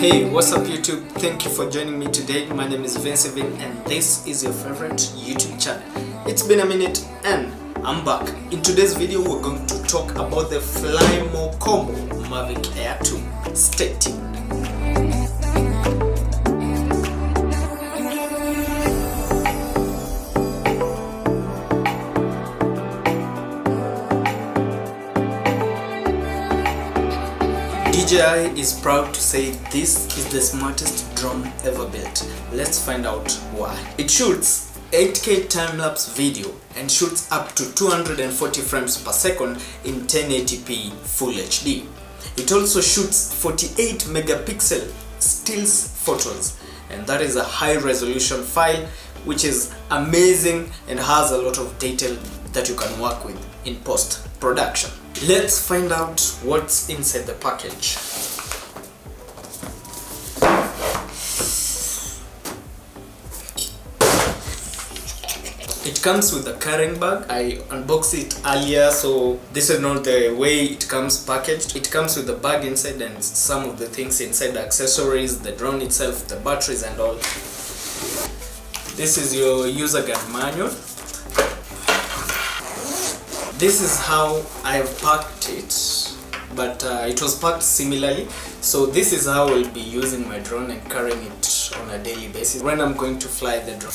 Hey, what's up YouTube? Thank you for joining me today. My name is Vincevin and this is your favorite YouTube channel. It's been a minute and I'm back. In today's video we're going to talk about the Fly More Combo Mavic Air 2. Stay tuned. DJI is proud to say this is the smartest drone ever built. Let's find out why. It shoots 8K time-lapse video and shoots up to 240 frames per second in 1080p Full HD. It also shoots 48 megapixel stills photos, and that is a high resolution file which is amazing and has a lot of detail that you can work with in post-production. Let's find out what's inside the package. It comes with a carrying bag. I unboxed it earlier, so this is not the way it comes packaged. It comes with the bag inside and some of the things inside, the accessories, the drone itself, the batteries and all. This is your user guide manual. This is how I've packed it, but it was packed similarly. So this is how I'll be using my drone and carrying it on a daily basis when I'm going to fly the drone.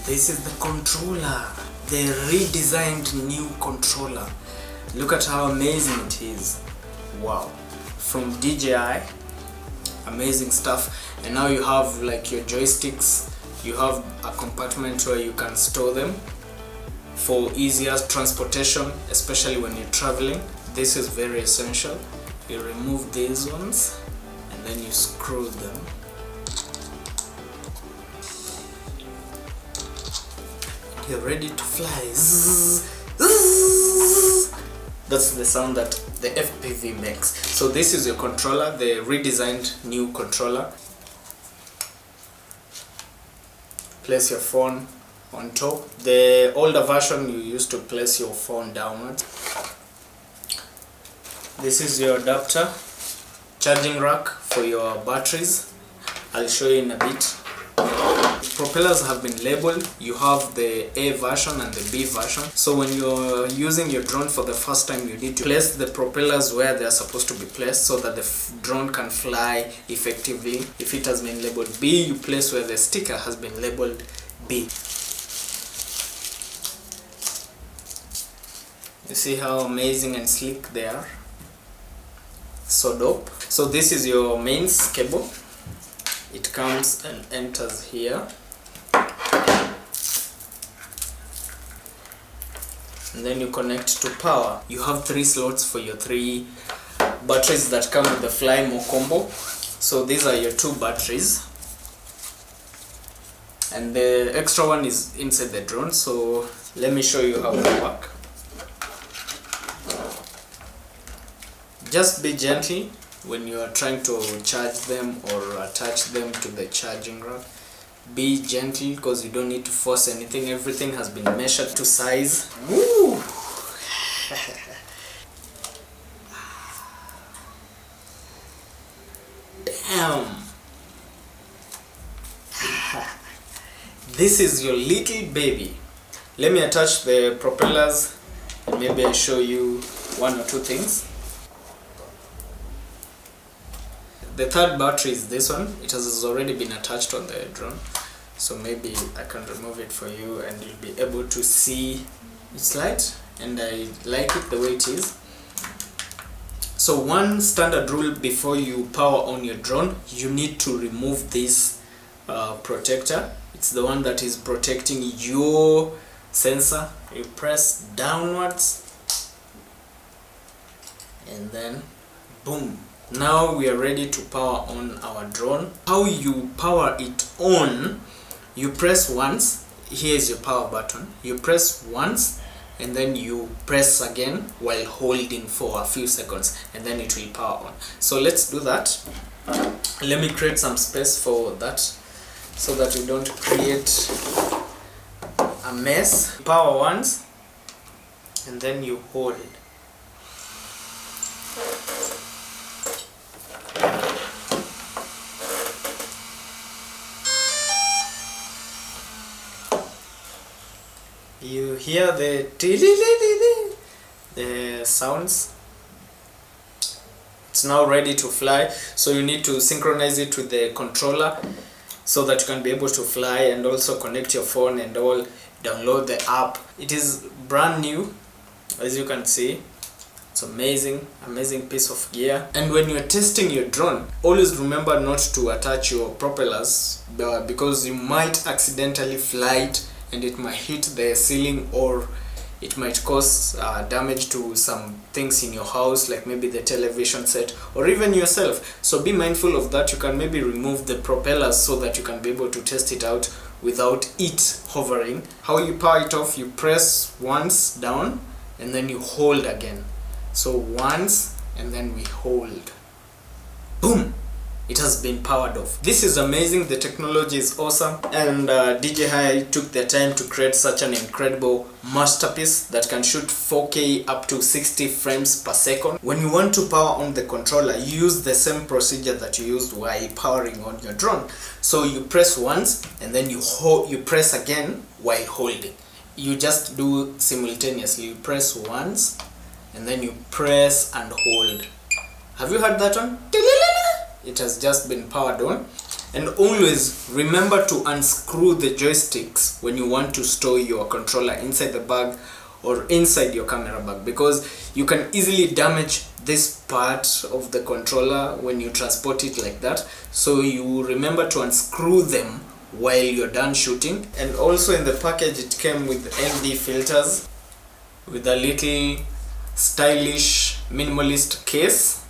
This is the controller, the redesigned new controller. Look at how amazing it is. Wow, from DJI, amazing stuff. And now you have like your joysticks, you have a compartment where you can store them for easier transportation, especially when you're traveling. This is very essential. You remove these ones and then you screw them. You're ready to fly. That's the sound that the FPV makes. So this is your controller, the redesigned new controller. Place your phone on top. The older version you used to place your phone downwards. This is your adapter, charging rack for your batteries. I'll show you in a bit. Propellers have been labeled. You have the A version and the B version. So when you're using your drone for the first time, you need to place the propellers where they're supposed to be placed so that the drone can fly effectively. If it has been labeled B, you place where the sticker has been labeled B. You see how amazing and sleek they are? So dope. So this is your mains cable. It comes and enters here. And then you connect to power. You have 3 slots for your 3 batteries that come with the Fly More combo. So these are your 2 batteries. And the extra one is inside the drone. So let me show you how they work. Just be gentle when you are trying to charge them or attach them to the charging rack. Be gentle because you don't need to force anything. Everything has been measured to size. Woo! Damn! This is your little baby. Let me attach the propellers and maybe I'll show you 1 or 2 things. The third battery is this one. It has already been attached on the drone, so maybe I can remove it for you and you'll be able to see. It's light and I like it the way it is. So one standard rule before you power on your drone, you need to remove this protector. It's the one that is protecting your sensor. You press downwards and then boom. Now we are ready to power on our drone. How you power it on, you press once. Here is your power button. You press once and then you press again while holding for a few seconds and then it will power on. So let's do that. Let me create some space for that so that we don't create a mess. Power once and then you hold. hear the sounds. It's now ready to fly, so you need to synchronize it with the controller so that you can be able to fly, and also connect your phone and all, download the app. It is brand new, as you can see. It's amazing piece of gear. And when you're testing your drone, always remember not to attach your propellers, because you might accidentally fly it and it might hit the ceiling, or it might cause damage to some things in your house, like maybe the television set or even yourself. So be mindful of that. You can maybe remove the propellers so that you can be able to test it out without it hovering. How you power it off: you press once down and then you hold again. So once and then we hold. Boom! It has been powered off. This is amazing. The technology is awesome, and DJI took their time to create such an incredible masterpiece that can shoot 4K up to 60 frames per second. When you want to power on the controller, you use the same procedure that you used while powering on your drone. So you press once and then you press again while holding. You just do simultaneously. You press once and then you press and hold. Have you heard that one? It has just been powered on. And always remember to unscrew the joysticks when you want to store your controller inside the bag or inside your camera bag, because you can easily damage this part of the controller when you transport it like that. So you remember to unscrew them while you're done shooting. And also in the package it came with ND filters with a little stylish minimalist case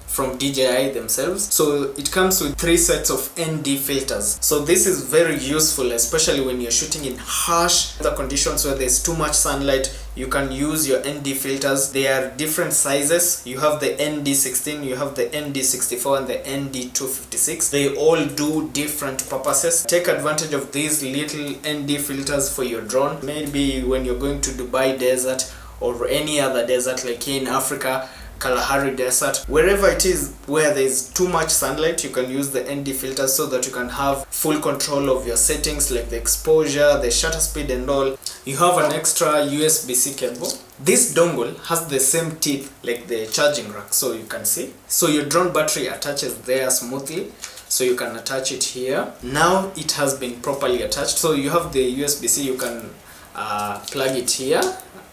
from DJI themselves. So it comes with 3 sets of ND filters. So this is very useful, especially when you're shooting in harsh weather conditions where there's too much sunlight. You can use your ND filters. They are different sizes. You have the ND16, you have the ND64 and the ND256. They all do different purposes. Take advantage of these little ND filters for your drone. Maybe when you're going to Dubai desert or any other desert, like here in Africa, Kalahari Desert, wherever it is where there's too much sunlight, you can use the ND filters so that you can have full control of your settings, like the exposure, the shutter speed and all. You have an extra USB-C cable. This dongle has the same teeth like the charging rack, so you can see. So your drone battery attaches there smoothly, so you can attach it here. Now it has been properly attached. So you have the USB-C, you can plug it here.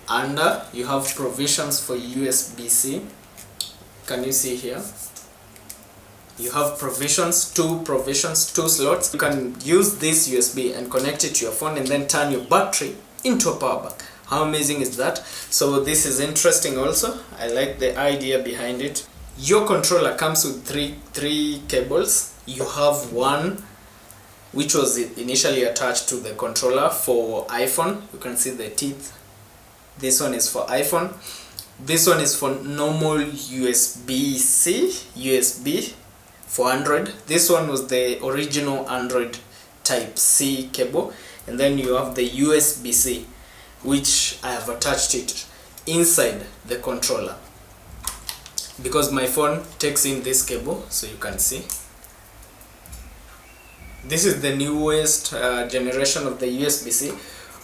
Under you have provisions for USB-C. Can you see here? You have provisions, two slots. You can use this USB and connect it to your phone and then turn your battery into a power bank. How amazing is that? So this is interesting also. I like the idea behind it. Your controller comes with three cables. You have one which was initially attached to the controller for iPhone. You can see the teeth. This one is for iPhone. This one is for normal USB-C, USB for Android. This one was the original Android Type-C cable. And then you have the USB-C, which I have attached it inside the controller, because my phone takes in this cable, so you can see. This is the newest generation of the USB-C.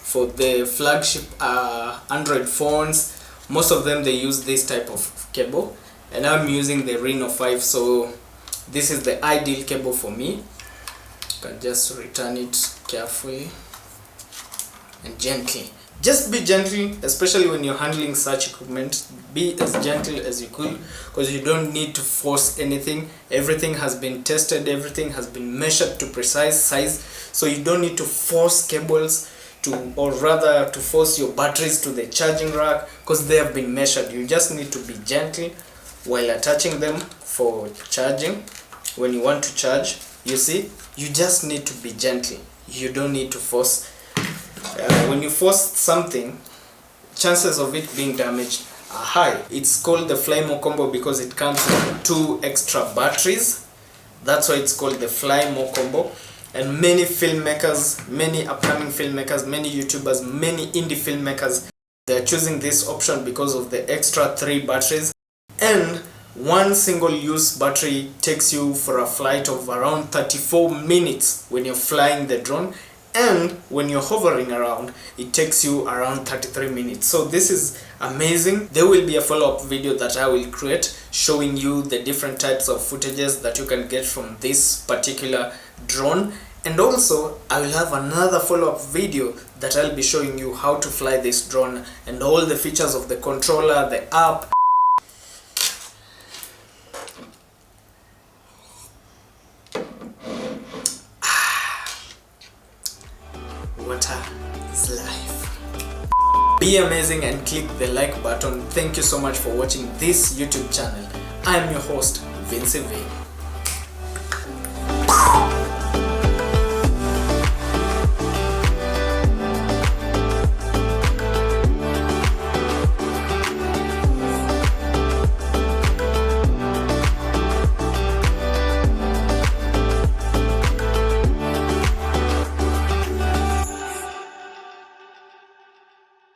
For the flagship Android phones, most of them they use this type of cable, and I'm using the Reno 5, so this is the ideal cable for me. You can just return it carefully and gently. Just be gentle, especially when you're handling such equipment. Be as gentle as you could, because you don't need to force anything. Everything has been tested, everything has been measured to precise size, so you don't need to force cables or rather to force your batteries to the charging rack, because they have been measured. You just need to be gentle while attaching them for charging. When you want to charge, you see, you just need to be gentle. You don't need to force. When you force something, chances of it being damaged are high. It's called the Fly More combo because it comes with 2 extra batteries. That's why it's called the Fly More combo. And many filmmakers, many upcoming filmmakers, many YouTubers, many indie filmmakers, they're choosing this option because of the extra 3 batteries. And one single use battery takes you for a flight of around 34 minutes when you're flying the drone. and when you're hovering around, it takes you around 33 minutes. So this is amazing. There will be a follow-up video that I will create showing you the different types of footages that you can get from this particular drone, and also I will have another follow-up video that I'll be showing you how to fly this drone and all the features of the controller, the app. Water is life. Be amazing and click the like button. Thank you so much for watching this YouTube channel. I am your host, Vince V.